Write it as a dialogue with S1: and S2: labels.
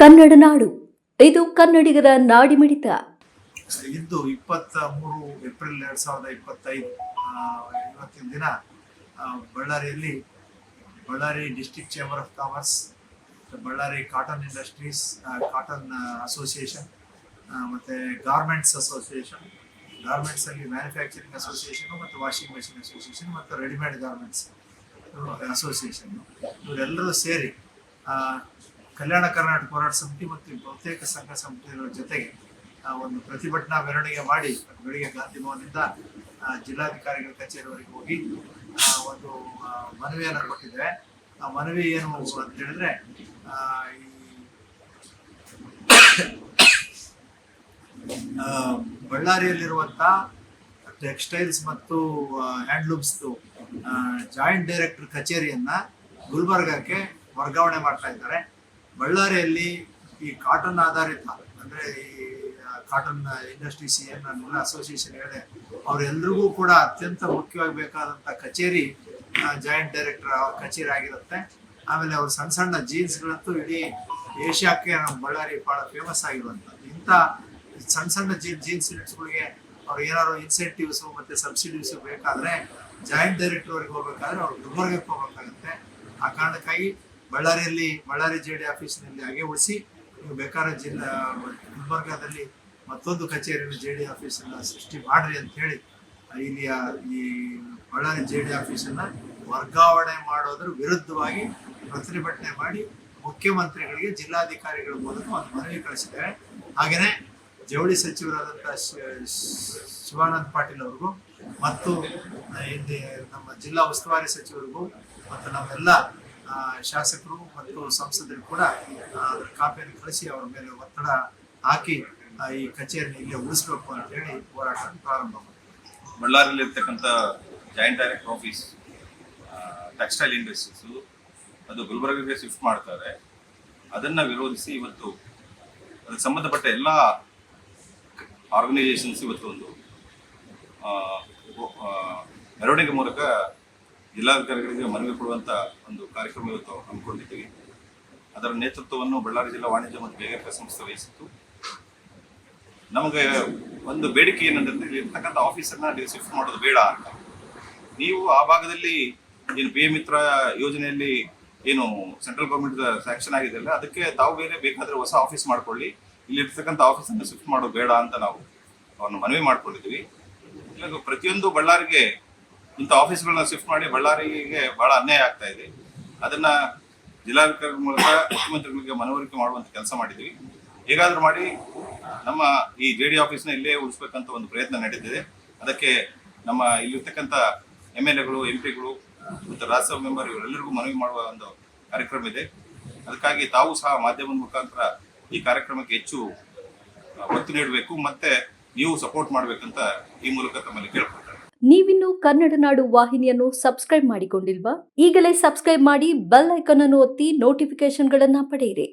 S1: ಕನ್ನಡ ನಾಡು, ಇದು ಕನ್ನಡಿಗರ ನಾಡಿಮಿಡಿತ.
S2: ಇಂದು 23 ಏಪ್ರಿಲ್ 2025 ಇವತ್ತಿನ ದಿನ ಬಳ್ಳಾರಿಯಲ್ಲಿ Ballari district chamber of commerce, Ballari cotton industries, cotton association ಮತ್ತು ಗಾರ್ಮೆಂಟ್ಸ್ ಅಸೋಸಿಯೇಷನ್, ಗಾರ್ಮೆಂಟ್ಸಲ್ಲಿ ಮ್ಯಾನುಫ್ಯಾಕ್ಚರಿಂಗ್ ಅಸೋಸಿಯೇಷನು ಮತ್ತು ವಾಷಿಂಗ್ ಮೆಷಿನ್ ಅಸೋಸಿಯೇಷನ್ ಮತ್ತು ರೆಡಿಮೇಡ್ ಗಾರ್ಮೆಂಟ್ಸ್ ಅಸೋಸಿಯೇಷನ್ ಇವರೆಲ್ಲರೂ ಸೇರಿ ಕಲ್ಯಾಣ ಕರ್ನಾಟಕ ಹೋರಾಟ ಸಮಿತಿ ಮತ್ತು ಬಹುತೇಕ ಸಂಘ ಸಂಸ್ಥೆಗಳ ಜೊತೆಗೆ ಒಂದು ಪ್ರತಿಭಟನಾ ಮೆರವಣಿಗೆ ಮಾಡಿ ಬೆಳಿಗ್ಗೆ ಗಾಂಧಿ ಭವನದಿಂದ ಜಿಲ್ಲಾಧಿಕಾರಿಗಳ ಕಚೇರಿವರೆಗೆ ಹೋಗಿ ಒಂದು ಮನವಿಯನ್ನು ಕೊಟ್ಟಿದ್ದೇವೆ. ಆ ಮನವಿ ಏನು ಅಂತ ಹೇಳಿದ್ರೆ, ಬಳ್ಳಾರಿಯಲ್ಲಿರುವಂಥ ಟೆಕ್ಸ್ಟೈಲ್ಸ್ ಮತ್ತು ಹ್ಯಾಂಡ್ಲೂಮ್ಸ್ದು ಜಾಯಿಂಟ್ ಡೈರೆಕ್ಟರ್ ಕಚೇರಿಯನ್ನ ಗುಲ್ಬರ್ಗಕ್ಕೆ ವರ್ಗಾವಣೆ ಮಾಡ್ತಾ ಇದ್ದಾರೆ. ಬಳ್ಳಾರಿಯಲ್ಲಿ ಈ ಕಾಟನ್ ಆಧಾರಿತ ಅಂದರೆ ಈ ಕಾಟನ್ ಇಂಡಸ್ಟ್ರಿ CN ಅಸೋಸಿಯೇಷನ್ ಹೇಳಿದೆ, ಅವರೆಲ್ಲರಿಗೂ ಕೂಡ ಅತ್ಯಂತ ಮುಖ್ಯವಾಗಿ ಬೇಕಾದಂಥ ಕಚೇರಿ ಜಾಯಿಂಟ್ ಡೈರೆಕ್ಟರ್ ಕಚೇರಿ ಆಗಿರುತ್ತೆ. ಆಮೇಲೆ ಅವ್ರು ಸಣ್ಣ ಸಣ್ಣ ಜೀನ್ಸ್ಗಳಂತೂ ಇಡೀ ಏಷ್ಯಾಕ್ಕೆ ನಮ್ಮ ಬಳ್ಳಾರಿ ಭಾಳ ಫೇಮಸ್ ಆಗಿರುವಂಥದ್ದು. ಇಂಥ ಸಣ್ಣ ಸಣ್ಣ ಜೀನ್ಸ್ ಯೂನಿಟ್ಸ್ಗಳಿಗೆ ಅವ್ರು ಏನಾದ್ರು ಇನ್ಸೆಂಟಿವ್ಸು ಮತ್ತು ಸಬ್ಸಿಡೀಸು ಬೇಕಾದರೆ ಜಾಯಿಂಟ್ ಡೈರೆಕ್ಟರ್ವರೆಗೆ ಹೋಗ್ಬೇಕಾದ್ರೆ ಅವ್ರು ಗುಲ್ಬರ್ಗಕ್ಕೆ ಹೋಗ್ಬೇಕಾಗುತ್ತೆ. ಆ ಕಾರಣಕ್ಕಾಗಿ ಬಳ್ಳಾರಿ JD ಆಫೀಸ್ನಲ್ಲಿ ಹಾಗೆ ಉಳಿಸಿ, ನೀವು ಬೇಕಾದ್ರೆ ಗುಲ್ಬರ್ಗಾದಲ್ಲಿ ಮತ್ತೊಂದು ಕಚೇರಿಯನ್ನು JD ಆಫೀಸನ್ನು ಸೃಷ್ಟಿ ಮಾಡ್ರಿ ಅಂತ ಹೇಳಿ ಇಲ್ಲಿಯ ಈ ಬಳ್ಳಾರಿ JD ಆಫೀಸನ್ನು ವರ್ಗಾವಣೆ ಮಾಡೋದ್ರ ವಿರುದ್ಧವಾಗಿ ಪ್ರತಿಭಟನೆ ಮಾಡಿ ಮುಖ್ಯಮಂತ್ರಿಗಳಿಗೆ ಜಿಲ್ಲಾಧಿಕಾರಿಗಳ ಮೂಲಕ ಒಂದು ಮನವಿ ಕಳಿಸಿದ್ದಾರೆ. ಹಾಗೆಯೇ ಜವಳಿ ಸಚಿವರಾದಂಥ ಶಿವಾನಂದ ಪಾಟೀಲ್ ಅವ್ರಿಗೂ ಮತ್ತು ಇಲ್ಲಿ ನಮ್ಮ ಜಿಲ್ಲಾ ಉಸ್ತುವಾರಿ ಸಚಿವರಿಗೂ ಮತ್ತು ನಮ್ಮೆಲ್ಲ ಶಾಸಕರು ಮತ್ತು ಸಂಸದರು ಕೂಡ ಅದರ ಕಾಪಿಯನ್ನು ಕಳಿಸಿ ಅವರ ಮೇಲೆ ಒತ್ತಡ ಹಾಕಿ ಈ ಕಚೇರಿನ ಇಲ್ಲೇ ಉಳಿಸ್ಬೇಕು ಅಂತ ಹೇಳಿ ಹೋರಾಟ ಪ್ರಾರಂಭ ಮಾಡಿದೆ.
S3: ಬಳ್ಳಾರಿಯಲ್ಲಿ ಇರ್ತಕ್ಕಂಥ joint director office textile industries ಅದು ಗುಲ್ಬರ್ಗಕ್ಕೆ ಶಿಫ್ಟ್ ಮಾಡ್ತಾರೆ. ಅದನ್ನು ವಿರೋಧಿಸಿ ಇವತ್ತು ಅದಕ್ಕೆ ಸಂಬಂಧಪಟ್ಟ ಎಲ್ಲ ಆರ್ಗನೈಸೇಷನ್ಸ್ ಇವತ್ತು ಒಂದು ಮೆರವಣಿಗೆ ಮೂಲಕ ಜಿಲ್ಲಾಧಿಕಾರಿಗಳಿಗೆ ಮನವಿ ಕೊಡುವಂಥ ಒಂದು ಕಾರ್ಯಕ್ರಮ ಇವತ್ತು ಹಮ್ಮಿಕೊಂಡಿದ್ದೀವಿ. ಅದರ ನೇತೃತ್ವವನ್ನು ಬಳ್ಳಾರಿ ಜಿಲ್ಲಾ ವಾಣಿಜ್ಯ ಮತ್ತು ಕೈಗಾರಿಕಾ ಸಂಸ್ಥೆ ವಹಿಸಿತ್ತು. ನಮಗೆ ಒಂದು ಬೇಡಿಕೆ ಏನಂದ್ರೆ, ಇಲ್ಲಿ ಇರ್ತಕ್ಕಂಥ ಆಫೀಸನ್ನು ಶಿಫ್ಟ್ ಮಾಡೋದು ಬೇಡ ಅಂತ. ನೀವು ಆ ಭಾಗದಲ್ಲಿ ಏನು PM ಮಿತ್ರ ಯೋಜನೆಯಲ್ಲಿ ಏನು ಸೆಂಟ್ರಲ್ ಗೌರ್ಮೆಂಟ್ ಸ್ಯಾಂಕ್ಷನ್ ಆಗಿದೆ ಅಲ್ಲ, ಅದಕ್ಕೆ ತಾವು ಬೇರೆ ಬೇಕಾದರೆ ಹೊಸ ಆಫೀಸ್ ಮಾಡ್ಕೊಳ್ಳಿ, ಇಲ್ಲಿ ಇರ್ತಕ್ಕಂಥ ಆಫೀಸನ್ನು ಶಿಫ್ಟ್ ಮಾಡೋದು ಬೇಡ ಅಂತ ನಾವು ಅವ್ರನ್ನ ಮನವಿ ಮಾಡ್ಕೊಂಡಿದ್ದೀವಿ. ಇಲ್ಲ, ಪ್ರತಿಯೊಂದು ಬಳ್ಳಾರಿಗೆ ಇಂಥ ಆಫೀಸ್ಗಳನ್ನ ಶಿಫ್ಟ್ ಮಾಡಿ ಬಳ್ಳಾರಿಗೆ ಬಹಳ ಅನ್ಯಾಯ ಆಗ್ತಾ ಇದೆ. ಅದನ್ನ ಜಿಲ್ಲಾಧಿಕಾರಿ ಮೂಲಕ ಮುಖ್ಯಮಂತ್ರಿಗಳಿಗೆ ಮನವರಿಕೆ ಮಾಡುವಂತ ಕೆಲಸ ಮಾಡಿದ್ದೀವಿ. ಹೇಗಾದ್ರೂ ಮಾಡಿ ನಮ್ಮ ಈ JD ಆಫೀಸ್ನ ಇಲ್ಲೇ ಉಳಿಸ್ಬೇಕಂತ ಒಂದು ಪ್ರಯತ್ನ ನಡೀತಿದೆ. ಅದಕ್ಕೆ ನಮ್ಮ ಇಲ್ಲಿರ್ತಕ್ಕಂಥ MLAಗಳು, MP ಗಳು ಮತ್ತು ರಾಜ್ಯಸಭಾ ಮೆಂಬರ್ ಇವರೆಲ್ಲರಿಗೂ ಮನವಿ ಮಾಡುವ ಒಂದು ಕಾರ್ಯಕ್ರಮ ಇದೆ. ಅದಕ್ಕಾಗಿ ತಾವು ಸಹ ಮಾಧ್ಯಮದ ಮುಖಾಂತರ ಈ ಕಾರ್ಯಕ್ರಮಕ್ಕೆ ಹೆಚ್ಚು ಒತ್ತು ನೀಡಬೇಕು, ಮತ್ತೆ ನೀವು ಸಪೋರ್ಟ್ ಮಾಡಬೇಕಂತ ಈ ಮೂಲಕ ತಮ್ಮಲ್ಲಿ ಕೇಳ್ಕೊಳ್ತಾರೆ.
S1: ನೀವಿನ್ನು ಕನ್ನಡ ನಾಡು ವಾಹಿನಿಯನ್ನು ಸಬ್ಸ್ಕ್ರೈಬ್ ಮಾಡಿಕೊಂಡಿಲ್ವಾ? ಈಗಲೇ ಸಬ್ಸ್ಕ್ರೈಬ್ ಮಾಡಿ, ಬೆಲ್ ಐಕಾನ್ ಅನ್ನು ಒತ್ತಿ ನೋಟಿಫಿಕೇಶನ್ಗಳನ್ನು ಪಡೆಯಿರಿ.